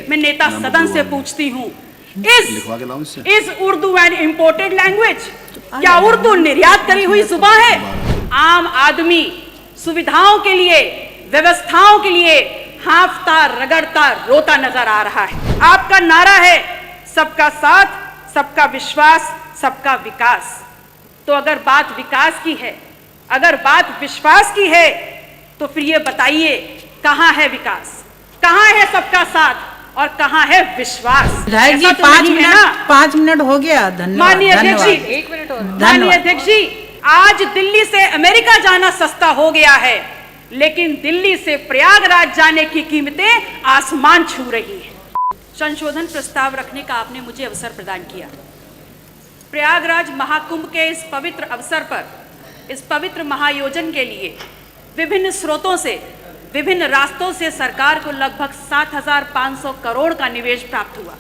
मैं नेता सदन से पूछती हूँ, इस उर्दू एन इम्पोर्टेड लैंग्वेज? क्या उर्दू निर्यात करी हुई जुबान है? आम आदमी सुविधाओं के लिए, व्यवस्थाओं के लिए हांफता रगड़ता रोता नजर आ रहा है। आपका नारा है सबका साथ, सबका विश्वास, सबका विकास। तो अगर बात विकास की है, अगर बात विश्वास की है, तो फिर ये बताइए कहाँ है विकास, कहाँ है सबका साथ और कहाँ है विश्वास? विधायक जी, 5 मिनट हो गया। धन्यवाद। माननीय अध्यक्ष जी, 1 मिनट और। माननीय अध्यक्ष जी, आज दिल्ली से अमेरिका जाना सस्ता हो गया है, लेकिन दिल्ली से प्रयागराज जाने की कीमतें आसमान छू रही हैं। संशोधन प्रस्ताव रखने का आपने मुझे अवसर प्रदान किया। प्रयागराज महाकुंभ के इस पवित्र अवसर पर, इस पवित्र महायोजन के लिए विभिन्न स्रोतों से, विभिन्न रास्तों से सरकार को लगभग 7,500 करोड़ का निवेश प्राप्त हुआ।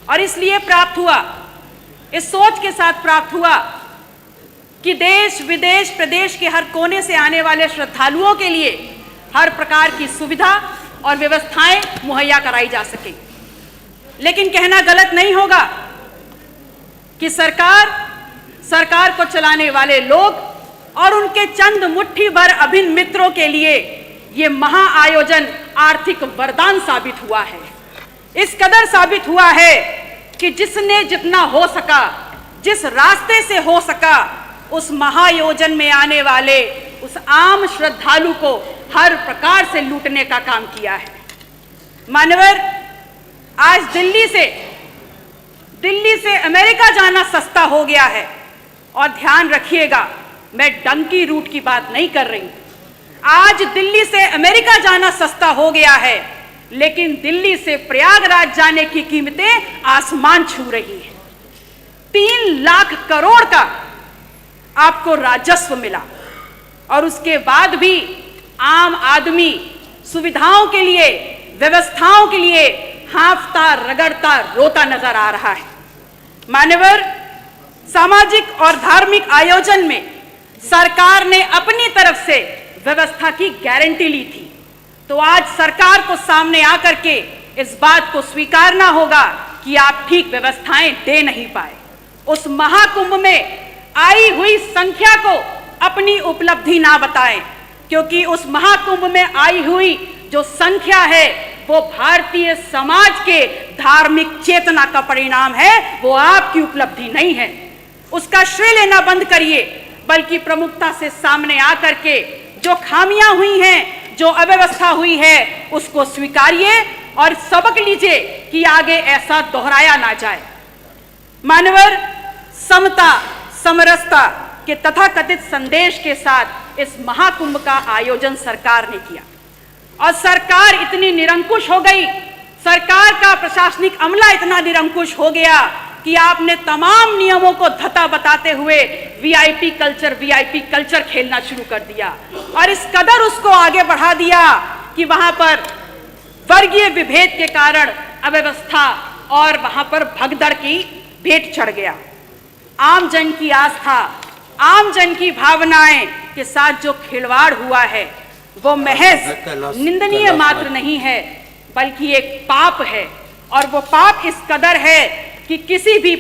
और इसलिए प्राप्त हुआ, इस सोच के साथ प्राप्त हुआ कि देश विदेश प्रदेश के हर कोने से आने वाले श्रद्धालुओं के लिए हर प्रकार की सुविधा और व्यवस्थाएं मुहैया कराई जा सके। लेकिन कहना गलत नहीं होगा कि सरकार को चलाने वाले लोग और उनके चंद मुट्ठी भर अभिन्न मित्रों के लिए ये महाआयोजन आर्थिक वरदान साबित हुआ है। इस कदर साबित हुआ है कि जिसने जितना हो सका, जिस रास्ते से हो सका, उस महायोजन में आने वाले उस आम श्रद्धालु को हर प्रकार से लूटने का काम किया है। मान्यवर, आज दिल्ली से अमेरिका जाना सस्ता हो गया है। और ध्यान रखिएगा, मैं डंकी रूट की बात नहीं कर रही हूं। आज दिल्ली से अमेरिका जाना सस्ता हो गया है, लेकिन दिल्ली से प्रयागराज जाने की कीमतें आसमान छू रही हैं। 3 लाख करोड़ का आपको राजस्व मिला और उसके बाद भी आम आदमी सुविधाओं के लिए, व्यवस्थाओं के लिए हांफता रगड़ता रोता नजर आ रहा है। मान्यवर, सामाजिक और धार्मिक आयोजन में सरकार ने अपनी तरफ से व्यवस्था की गारंटी ली थी। तो आज सरकार को सामने आकर के इस बात को स्वीकारना होगा कि आप ठीक व्यवस्थाएं दे नहीं पाए। उस महाकुंभ में आई हुई संख्या को अपनी उपलब्धि ना बताएं, क्योंकि उस महाकुंभ में आई हुई जो संख्या है वो भारतीय समाज के धार्मिक चेतना का परिणाम है, वो आपकी उपलब्धि नहीं है। उसका श्रेय लेना बंद करिए, बल्कि प्रमुखता से सामने आकर के जो खामियां हुई हैं, जो अव्यवस्था हुई है, उसको स्वीकारिए और सबक लीजिए कि आगे ऐसा दोहराया ना जाए। मानवर, समता समरसता के तथाकथित संदेश के साथ इस महाकुंभ का आयोजन सरकार ने किया। और सरकार इतनी निरंकुश हो गई, सरकार का प्रशासनिक अमला इतना निरंकुश हो गया कि आपने तमाम नियमों को धता बताते हुए वीआईपी कल्चर खेलना शुरू कर दिया। और इस कदर उसको आगे बढ़ा दिया कि वहां पर वर्गीय विभेद के कारण अव्यवस्था और वहां पर भगदड़ की भेंट चढ़ गया। आम जन की आस्था, आम जन की भावनाएं के साथ जो खिलवाड़ हुआ है, वो महज निंदनीय मात्र नहीं है, बल्कि एक पाप है। और वो पाप इस कदर है कि किसी भी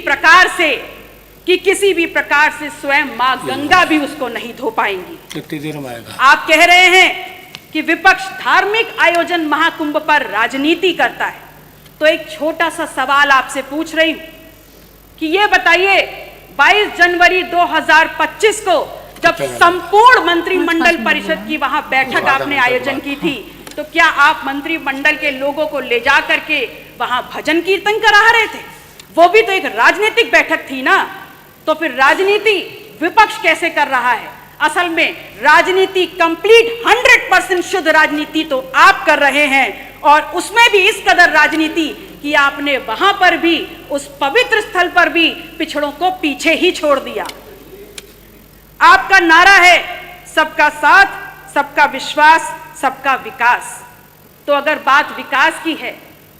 प्रकार से स्वयं मां गंगा भी उसको नहीं धो पाएंगी। कितनी देर में आएगा? आप कह रहे हैं कि विपक्ष धार्मिक आयोजन महाकुंभ पर राजनीति करता है, तो एक छोटा सा सवाल आपसे पूछ रही हूं कि ये बताइए, 22 जनवरी 2025 को जब संपूर्ण मंत्रिमंडल परिषद की वहां बैठक आपने आयोजन की थी, तो क्या आप मंत्रिमंडल के लोगों को ले जा करके वहां भजन कीर्तन करा रहे थे? वो भी तो एक राजनीतिक बैठक थी ना। तो फिर राजनीति विपक्ष कैसे कर रहा है? असल में राजनीति कंप्लीट 100% शुद्ध राजनीति तो आप कर रहे हैं, और उसमें भी इस कदर राजनीति कि आपने वहां पर भी, उस पवित्र स्थल पर भी पिछड़ों को पीछे ही छोड़ दिया। आपका नारा है सबका साथ, सबका विश्वास, सबका विकास। तो अगर बात विकास की है,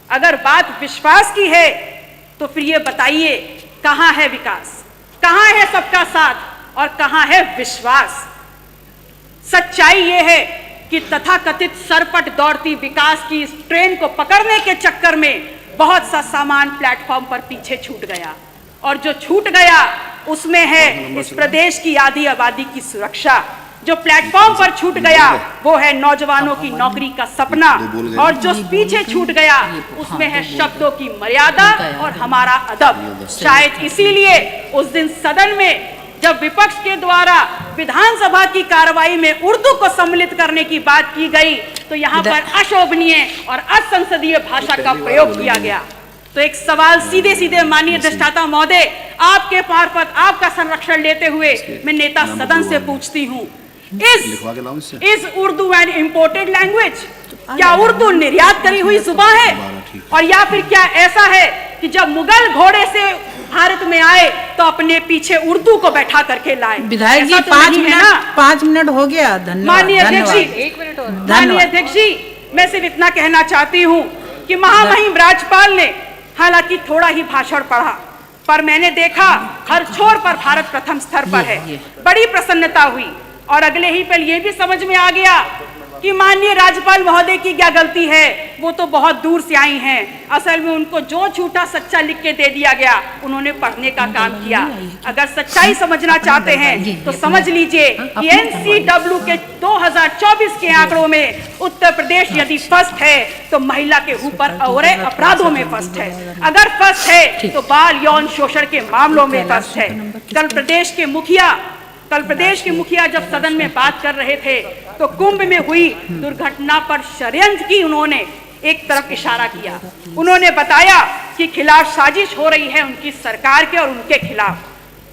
अगर बात विश्वास की है, तो फिर ये बताइए कहां है विकास, कहां है सबका साथ और कहां है विश्वास? सच्चाई ये है कि तथाकथित सरपट दौड़ती विकास की इस ट्रेन को पकड़ने के चक्कर में बहुत सा सामान प्लेटफॉर्म पर पीछे छूट गया, और जो छूट गया उसमें है इस प्रदेश की आधी आबादी की सुरक्षा। जो प्लेटफॉर्म पर छूट गया वो है नौजवानों की नौकरी का सपना, और जो पीछे छूट गया उसमें है शब्दों की मर्यादा और हमारा अदब। शायद इसीलिए उस दिन सदन में जब विपक्ष के द्वारा विधानसभा की कार्रवाई में उर्दू को सम्मिलित करने की बात की गई तो यहाँ पर अशोभनीय और असंसदीय भाषा का प्रयोग किया गया। तो एक सवाल सीधे सीधे माननीय अधिष्ठाता महोदय, आपके मार्फत आपका संरक्षण लेते हुए मैं नेता सदन से पूछती हूँ, is Urdu an imported language? क्या उर्दू निर्यात करी हुई जुबान है? और या फिर क्या ऐसा है कि जब मुगल घोड़े से भारत में आए तो अपने पीछे उर्दू को बैठा करके लाए? विधायक जी, 5 मिनट हो गया। धन्यवाद। माननीय अध्यक्ष जी, 1 मिनट और। माननीय अध्यक्ष जी, मैं सिर्फ इतना कहना चाहती हूँ कि महामहिम राज्यपाल ने हालांकि थोड़ा ही भाषण पढ़ा, पर मैंने देखा हर छोर पर भारत प्रथम स्तर पर है। बड़ी प्रसन्नता हुई, और अगले ही पल ये भी समझ में आ गया कि माननीय राज्यपाल महोदय की क्या गलती है, वो तो बहुत दूर से आई हैं। असल में उनको जो झूठा सच्चा लिख के दे दिया गया उन्होंने पढ़ने का काम किया। अगर सच्चाई समझना चाहते हैं तो समझ लीजिए कि NCW के 2024 के आंकड़ों में उत्तर प्रदेश यदि फर्स्ट है तो महिला के ऊपर और अपराधों में फर्स्ट है। अगर फर्स्ट है तो बाल यौन शोषण के मामलों में फर्स्ट है। कल प्रदेश के मुखिया जब सदन में बात कर रहे थे तो कुंभ में हुई दुर्घटना पर षड्यंत्र की उन्होंने एक तरफ इशारा किया। उन्होंने बताया कि खिलाफ साजिश हो रही है उनकी सरकार के और उनके खिलाफ।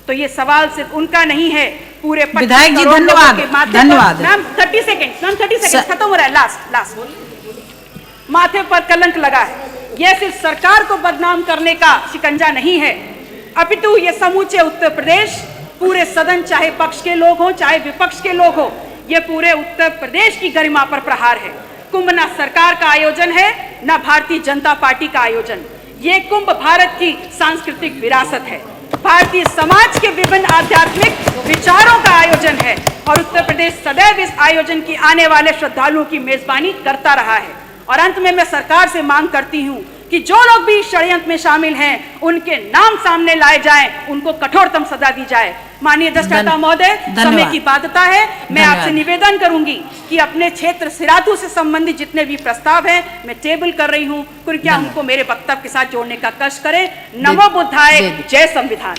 तो ये सवाल सिर्फ उनका नहीं है, पूरे विधायक जी धन्यवाद। मैम 30 सेकंड खत्म हो रहा है। लास्ट माथे पर कलंक लगा है। यह सिर्फ सरकार को बदनाम करने का शिकंजा नहीं है, अपितु ये समूचे उत्तर प्रदेश, पूरे सदन, चाहे पक्ष के लोग हो चाहे विपक्ष के लोग हो, ये पूरे उत्तर प्रदेश की गरिमा पर प्रहार है। कुंभ ना सरकार का आयोजन है ना भारतीय जनता पार्टी का आयोजन। ये कुंभ भारत की सांस्कृतिक विरासत है, भारतीय समाज के विभिन्न आध्यात्मिक विचारों का आयोजन है, और उत्तर प्रदेश सदैव इस आयोजन की आने वाले श्रद्धालुओं की मेजबानी करता रहा है। और अंत में मैं सरकार से मांग करती हूँ कि जो लोग भी षड्यंत्र में शामिल हैं उनके नाम सामने लाए जाएं, उनको कठोरतम सजा दी जाए। माननीय अधिष्ठाता महोदय, समय की बाध्यता है, मैं आपसे निवेदन करूंगी कि अपने क्षेत्र सिराथू से संबंधित जितने भी प्रस्ताव हैं मैं टेबल कर रही हूं, कृपया उनको मेरे वक्तव्य के साथ जोड़ने का कष्ट करें। नमो बुद्धाय, जय संविधान।